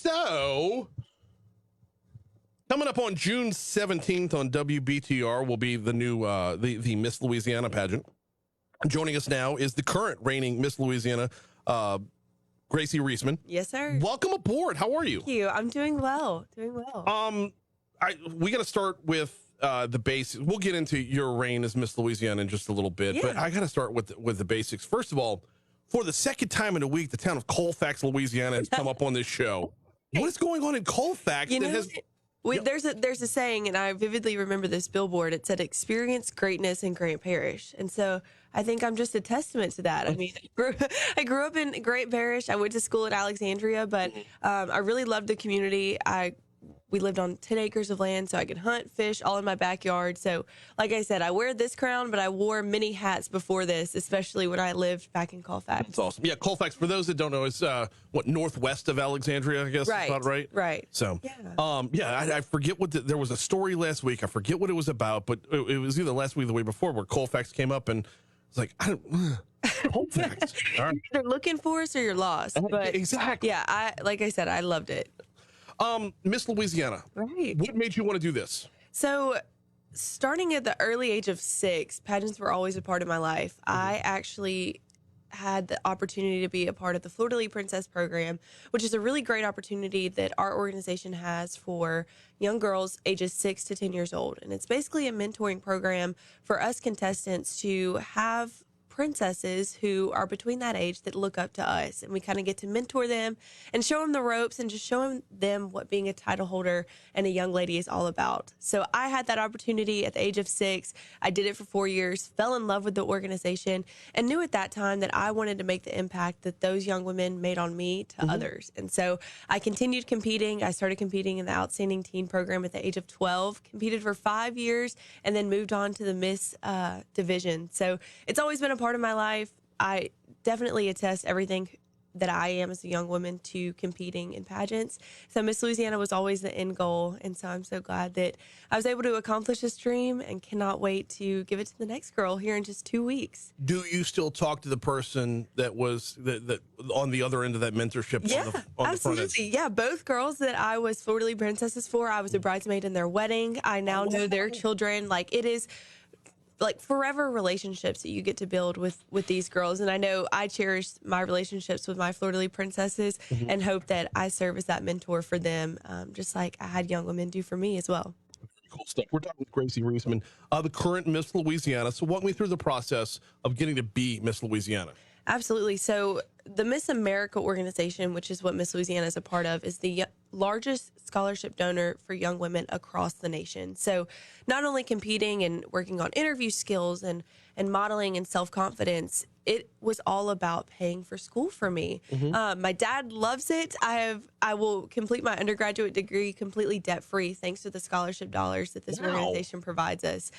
So, coming up on June 17th on WBTR will be the new the Miss Louisiana pageant. Joining us now is the current reigning Miss Louisiana, Gracie Reisman. Yes, sir. Welcome aboard. How are you? Thank you. I'm doing well. We got to start with the basics. We'll get into your reign as Miss Louisiana in just a little bit, but I got to start with the basics. First of all, for the second time in a week, the town of Colfax, Louisiana has come up on this show. What is going on in Colfax? There's a saying, and I vividly remember this billboard. It said, "Experience greatness in Grant Parish," and so I think I'm just a testament to that. I mean, I grew up in Grant Parish. I went to school at Alexandria, but I really loved the community. We lived on 10 acres of land, so I could hunt, fish, all in my backyard. So, like I said, I wear this crown, but I wore many hats before this, especially when I lived back in Colfax. That's awesome. Yeah, Colfax, for those that don't know, is northwest of Alexandria, I guess. Right. Is that right? Right. So, I forget there was a story last week. I forget what it was about, but it was either last week or the week before where Colfax came up and it's like, Colfax. All right. You're either looking for us or you're lost. But exactly. Yeah, like I said, I loved it. Miss Louisiana. Right. What made you want to do this? So, starting at the early age of 6, pageants were always a part of my life. I actually had the opportunity to be a part of the Fleur de Lis Princess program, which is a really great opportunity that our organization has for young girls ages 6 to 10 years old. And it's basically a mentoring program for us contestants to have princesses who are between that age that look up to us, and we kind of get to mentor them and show them the ropes and just show them what being a title holder and a young lady is all about. So I had that opportunity at the age of 6. I did it for 4 years, fell in love with the organization, and knew at that time that I wanted to make the impact that those young women made on me to others. And so I continued competing. I started competing in the Outstanding Teen program at the age of 12, competed for 5 years, and then moved on to the Miss division. So it's always been a part of my life. I definitely attest everything that I am as a young woman to competing in pageants. So Miss Louisiana was always the end goal. And so I'm so glad that I was able to accomplish this dream and cannot wait to give it to the next girl here in just 2 weeks. Do you still talk to the person that was that on the other end of that mentorship? Yeah, on the absolutely. front end? Yeah, both girls that I was Fleur de Lis princesses for, I was a bridesmaid in their wedding. I now know their children. Like, it is like forever relationships that you get to build with these girls. And I know I cherish my relationships with my Fleur de Lis princesses and hope that I serve as that mentor for them, just like I had young women do for me as well. Cool stuff. We're talking with Gracie Reisman, the current Miss Louisiana. So walk me through the process of getting to be Miss Louisiana. Absolutely. So the Miss America organization, which is what Miss Louisiana is a part of, is the largest scholarship donor for young women across the nation. So not only competing and working on interview skills and modeling and self-confidence, it was all about paying for school for me. My dad loves it. I will complete my undergraduate degree completely debt-free thanks to the scholarship dollars that this organization provides us.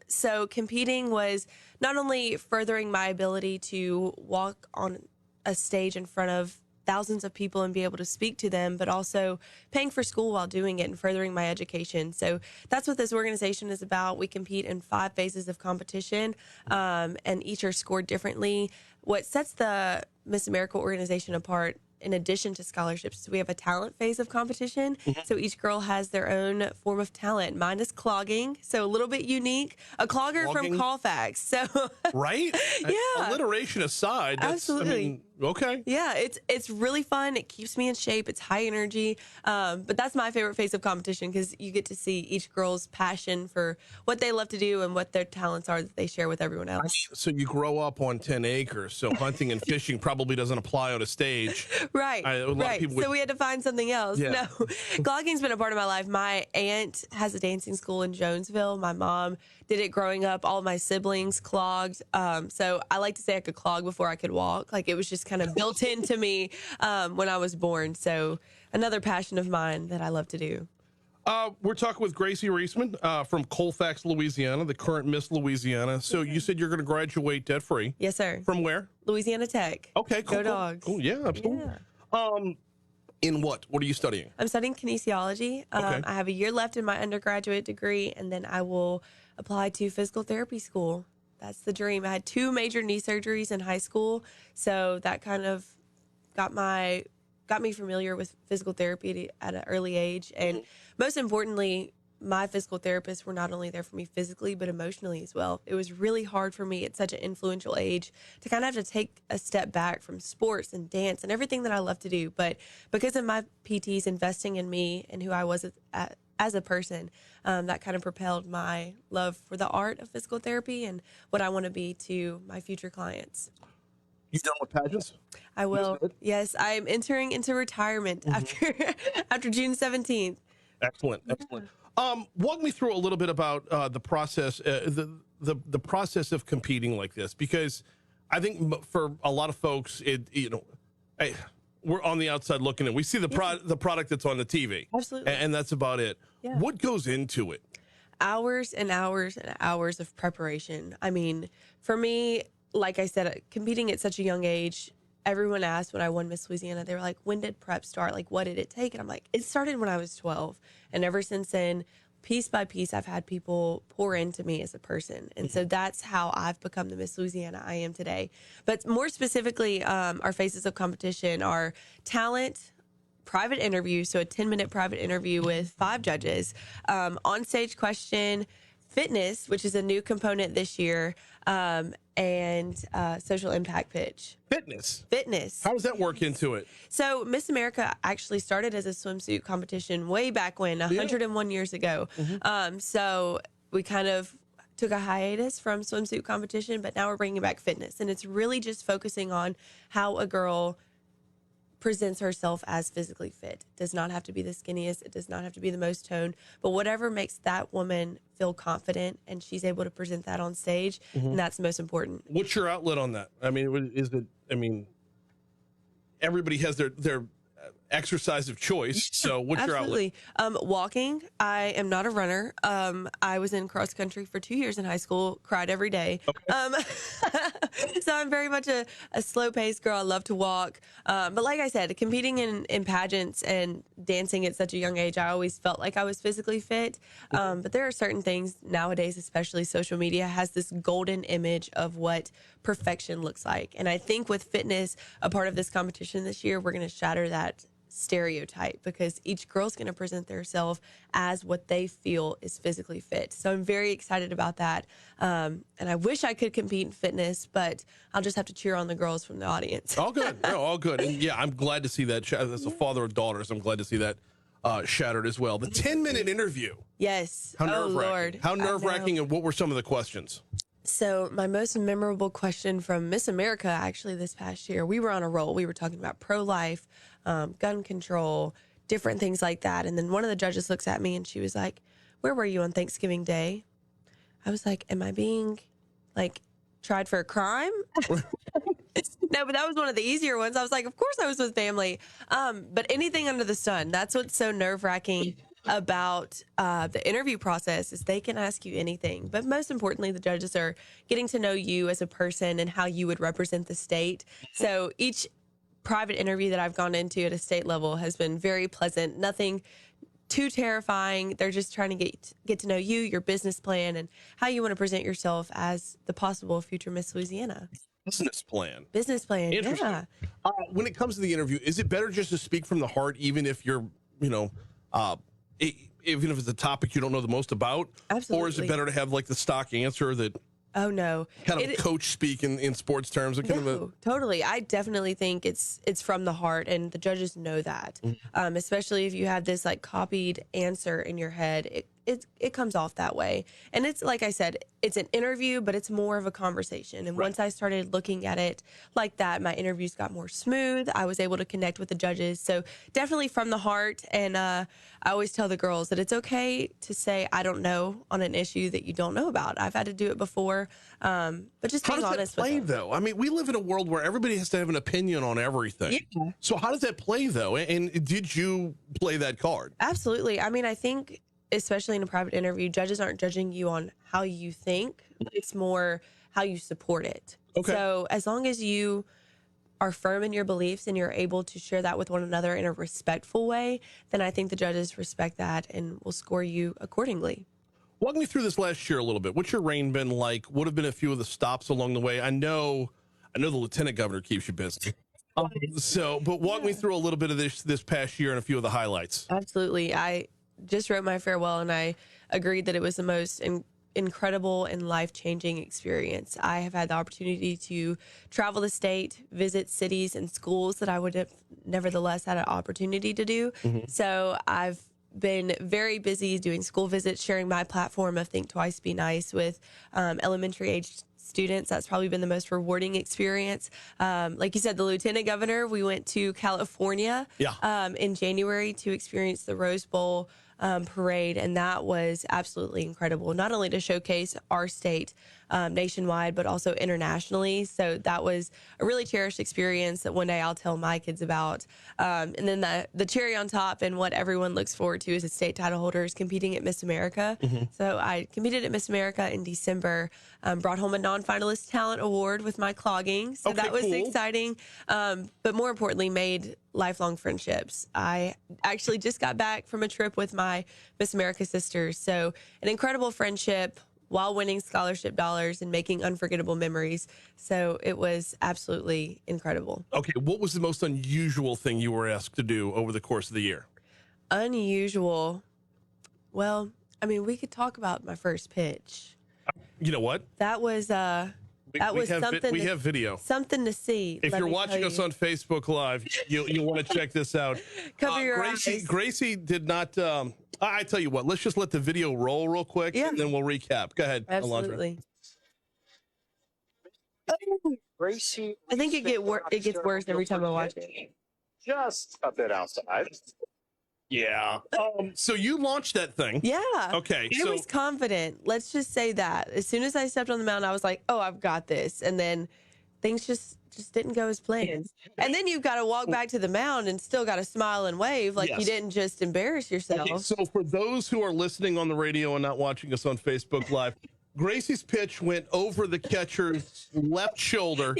So competing was not only furthering my ability to walk on a stage in front of thousands of people and be able to speak to them, but also paying for school while doing it and furthering my education. So that's what this organization is about. We compete in 5 phases of competition, and each are scored differently. What sets the Miss America organization apart, in addition to scholarships, we have a talent phase of competition. So each girl has their own form of talent. Mine is clogging, so a little bit unique. A clogger from Colfax. So right? Yeah. Alliteration aside, absolutely. Okay. Yeah, it's really fun. It keeps me in shape. It's high energy. But that's my favorite phase of competition because you get to see each girl's passion for what they love to do and what their talents are that they share with everyone else. So you grow up on 10 acres, so hunting and fishing probably doesn't apply on a stage. Right. So we had to find something else. Yeah. No, clogging's been a part of my life. My aunt has a dancing school in Jonesville. My mom did it growing up. All of my siblings clogged. So I like to say I could clog before I could walk. Like, it was just kind of built into me when I was born. So another passion of mine that I love to do. We're talking with Gracie Reisman from Colfax, Louisiana, the current Miss Louisiana. So you said you're going to graduate debt-free. Yes, sir. From where? Louisiana Tech. Okay, cool. Go Dogs. Cool. Yeah, absolutely. Yeah. In what? What are you studying? I'm studying kinesiology. Okay. I have a year left in my undergraduate degree, and then I will apply to physical therapy school. That's the dream. I had 2 major knee surgeries in high school, so that kind of got my got me familiar with physical therapy at an early age. And most importantly, my physical therapists were not only there for me physically, but emotionally as well. It was really hard for me at such an influential age to kind of have to take a step back from sports and dance and everything that I love to do. But because of my PTs investing in me and who I was as a person, that kind of propelled my love for the art of physical therapy and what I want to be to my future clients. You done with pageants? I will. Yes, I'm entering into retirement after June 17th. Excellent. Walk me through a little bit about the process, the process of competing like this, because I think for a lot of folks, we're on the outside looking in. We see the product that's on the TV. Absolutely. And that's about it. Yeah. What goes into it? Hours and hours and hours of preparation. I mean, for me, like I said, competing at such a young age, everyone asked when I won Miss Louisiana, they were like, when did prep start? Like, what did it take? And I'm like, it started when I was 12. And ever since then, piece by piece, I've had people pour into me as a person. And so that's how I've become the Miss Louisiana I am today. But more specifically, our phases of competition are talent, private interview, so a 10-minute private interview with 5 judges, on-stage question, fitness, which is a new component this year, and social impact pitch. Fitness. How does that work into it? So Miss America actually started as a swimsuit competition way back when, 101 years ago. So we kind of took a hiatus from swimsuit competition, but now we're bringing back fitness. And it's really just focusing on how a girl presents herself as physically fit. It does not have to be the skinniest. It does not have to be the most toned, but whatever makes that woman feel confident and she's able to present that on stage, and that's the most important. What's your outlet on that? I mean, everybody has their exercise of choice. So what's your outlet? Walking. I am not a runner. I was in cross country for 2 years in high school, cried every day. Okay. So I'm very much a slow paced girl. I love to walk. But like I said, competing in pageants and dancing at such a young age, I always felt like I was physically fit. But there are certain things nowadays, especially social media, has this golden image of what perfection looks like. And I think with fitness, a part of this competition this year, we're going to shatter that stereotype because each girl's going to present themselves as what they feel is physically fit. So I'm very excited about that. And I wish I could compete in fitness, but I'll just have to cheer on the girls from the audience. All good. No, all good. And yeah, I'm glad to see that. As a father of daughters, I'm glad to see that shattered as well. The 10-minute interview. Yes. How nerve-wracking. Oh, Lord. How nerve-wracking, and what were some of the questions? So my most memorable question from Miss America, actually, this past year, we were on a roll. We were talking about pro-life, gun control, different things like that. And then one of the judges looks at me and she was like, "Where were you on Thanksgiving Day?" I was like, "Am I being tried for a crime?" No, but that was one of the easier ones. I was like, of course I was with family. But anything under the sun, that's what's so nerve-wracking about the interview process is they can ask you anything. But most importantly, the judges are getting to know you as a person and how you would represent the state. So each private interview that I've gone into at a state level has been very pleasant, nothing too terrifying. They're just trying to get to know you, your business plan, and how you want to present yourself as the possible future Miss Louisiana. Business plan. Interesting. Yeah. When it comes to the interview, is it better just to speak from the heart, even if you're, even if it's a topic you don't know the most about? Absolutely. Or is it better to have like the stock answer that? Oh, no. Kind of coach speak in sports terms. Totally. I definitely think it's from the heart, and the judges know that. Especially if you have this copied answer in your head, it comes off that way. And it's like I said, it's an interview, but it's more of a conversation. And once I started looking at it like that, my interviews got more smooth. I was able to connect with the judges. So definitely from the heart. And I always tell the girls that it's okay to say, I don't know on an issue that you don't know about. I've had to do it before. But just being honest with them. How does that play, though? I mean, we live in a world where everybody has to have an opinion on everything. Yeah. So how does that play, though? And did you play that card? Absolutely. I mean, I think, especially in a private interview, judges aren't judging you on how you think. It's more how you support it. Okay. So as long as you are firm in your beliefs and you're able to share that with one another in a respectful way, then I think the judges respect that and will score you accordingly. Walk me through this last year a little bit. What's your reign been like? What have been a few of the stops along the way? I know the lieutenant governor keeps you busy. But walk me through a little bit of this past year and a few of the highlights. Absolutely. I just wrote my farewell, and I agreed that it was the most incredible and life-changing experience. I have had the opportunity to travel the state, visit cities and schools that I would have nevertheless had an opportunity to do. So I've been very busy doing school visits, sharing my platform of Think Twice, Be Nice with elementary age students. That's probably been the most rewarding experience. Like you said, the lieutenant governor, we went to California in January to experience the Rose Bowl parade, and that was absolutely incredible, not only to showcase our state nationwide, but also internationally. So that was a really cherished experience that one day I'll tell my kids about. And then the cherry on top, and what everyone looks forward to, is the state title holders competing at Miss America. So I competed at Miss America in December, brought home a non-finalist talent award with my clogging. So that was exciting. But more importantly, made lifelong friendships. I actually just got back from a trip with my Miss America sisters. So an incredible friendship while winning scholarship dollars and making unforgettable memories. So it was absolutely incredible. Okay, what was the most unusual thing you were asked to do over the course of the year? Unusual. Well, I mean, we could talk about my first pitch. You know what? That was something. We have video. Something to see. If you're watching us on Facebook Live, you'll want to check this out. Cover your eyes. Gracie did not. I tell you what. Let's just let the video roll real quick, and then we'll recap. Go ahead, Absolutely. Alondra. Gracie, I think it gets worse every time I watch it. Just a bit outside. Yeah. So you launched that thing. Yeah. Okay. I was confident. Let's just say that. As soon as I stepped on the mountain, I was like, "Oh, I've got this." And then things just didn't go as planned. And then you've got to walk back to the mound and still got to smile and wave like you didn't just embarrass yourself. Okay, so for those who are listening on the radio and not watching us on Facebook Live, Gracie's pitch went over the catcher's left shoulder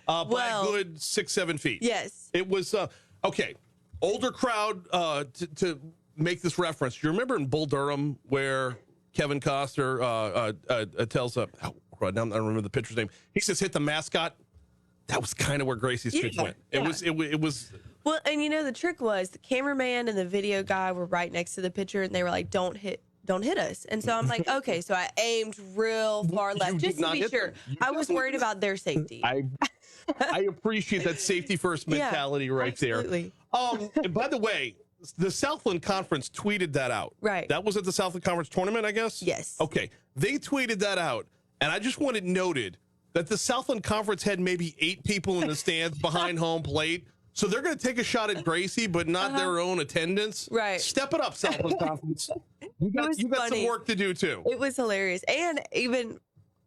by a good 6-7 feet. Yes. It was, okay, older crowd to make this reference. You remember in Bull Durham where Kevin Costner tells now I don't remember the pitcher's name. He says, hit the mascot. That was kind of where Gracie's pitch went. It was. Well, and the trick was the cameraman and the video guy were right next to the pitcher, and they were like, don't hit us. And so I'm like, okay, so I aimed real far left just to be sure. I was worried about their safety. I appreciate that safety first mentality absolutely. there. And by the way, the Southland Conference tweeted that out. Right. That was at the Southland Conference tournament, I guess? Yes. Okay. They tweeted that out, and I just want it noted that the Southland Conference had maybe 8 people in the stands behind home plate. So they're going to take a shot at Gracie, but not their own attendance. Right. Step it up, Southland Conference. You got some work to do, too. It was hilarious. And even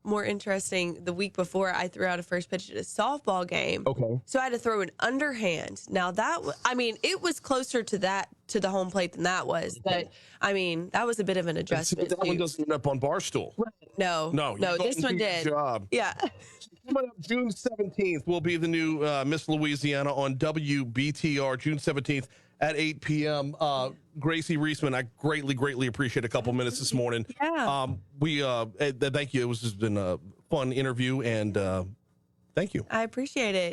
more interesting, the week before, I threw out a first pitch at a softball game. Okay. So I had to throw an underhand. Now, it was closer to the home plate than that was. But, that was a bit of an adjustment. That one doesn't end up on Barstool. No, this one did. Job. Yeah. June 17th will be the new Miss Louisiana on WBTR, June 17th at 8 p.m. Gracie Reisman, I greatly appreciate a couple minutes this morning. Yeah. Thank you. It was just been a fun interview, and thank you. I appreciate it.